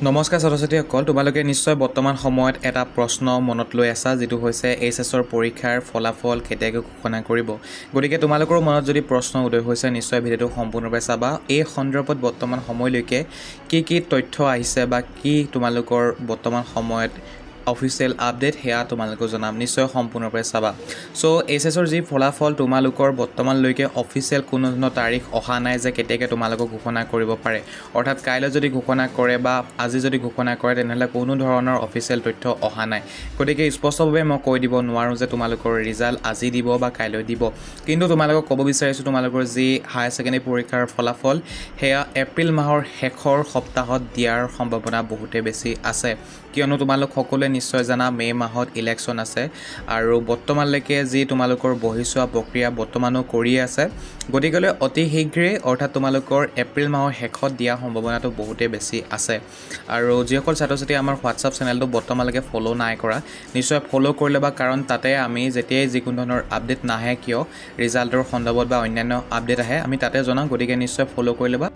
নমস্কাৰ ছাত্ৰ-ছাত্ৰীসকল, তোমালোকে নিশ্চয় বৰ্তমান সময়ত এটা প্ৰশ্ন মনত লৈ আছা, যিটো হৈছে এইচএছৰ পৰীক্ষাৰ ফলাফল কেতিয়াকৈ ঘোষণা কৰিব। গতিকে তোমালোকৰ মনত যদি প্ৰশ্ন উদয় হৈছে, নিশ্চয় ভিডিঅ'টো সম্পূৰ্ণৰূপে চাবা। এই সন্দৰ্ভত বৰ্তমান সময়লৈকে কি তথ্য আহিছে বা কি তোমালোকৰ বৰ্তমান সময়ত অফিচিয়েল আপডেট সেয়া তোমালোকক জনাম, নিশ্চয় সম্পূৰ্ণৰূপে চাবা। চ' এইচএছৰ যি ফলাফল তোমালোকৰ বৰ্তমানলৈকে অফিচিয়েল কোনো ধৰণৰ তাৰিখ অহা নাই যে কেতিয়াকৈ তোমালোকক ঘোষণা কৰিব পাৰে। অৰ্থাৎ কাইলৈ যদি ঘোষণা কৰে বা আজি যদি ঘোষণা কৰে, তেনেহ'লে কোনো ধৰণৰ অফিচিয়েল তথ্য অহা নাই। গতিকে স্পষ্টভাৱে মই কৈ দিব নোৱাৰোঁ যে তোমালোকৰ ৰিজাল্ট আজি দিব বা কাইলৈ দিব। কিন্তু তোমালোকক ক'ব বিচাৰিছোঁ, তোমালোকৰ যি হায়াৰ ছেকেণ্ডেৰী পৰীক্ষাৰ ফলাফল সেয়া এপ্ৰিল মাহৰ শেষৰ সপ্তাহত দিয়াৰ সম্ভাৱনা বহুতেই বেছি আছে। কিয়নো তোমালোক সকলোৱে নিশ্চয় জানা, মে' মাহত ইলেকশ্যন আছে আৰু বৰ্তমানলৈকে যি তোমালোকৰ বহিছোৱা প্ৰক্ৰিয়া বৰ্তমানো কৰিয়ে আছে। গতিকেলৈ অতি শীঘ্ৰেই, অৰ্থাৎ তোমালোকৰ এপ্ৰিল মাহৰ শেষত দিয়াৰ সম্ভাৱনাটো বহুতেই বেছি আছে। আৰু যিসকল ছাত্ৰ ছাত্ৰী আমাৰ হোৱাটছআপ চেনেলটো বৰ্তমানলৈকে ফ'ল' নাই কৰা, নিশ্চয় ফ'ল' কৰি ল'বা, কাৰণ তাতে আমি যেতিয়াই যিকোনো ধৰণৰ আপডেট নাহে কিয়, ৰিজাল্টৰ সন্দৰ্ভত বা অন্যান্য আপডেট আহে, আমি তাতে জনাওঁ। গতিকে নিশ্চয় ফ'ল' কৰি ল'বা।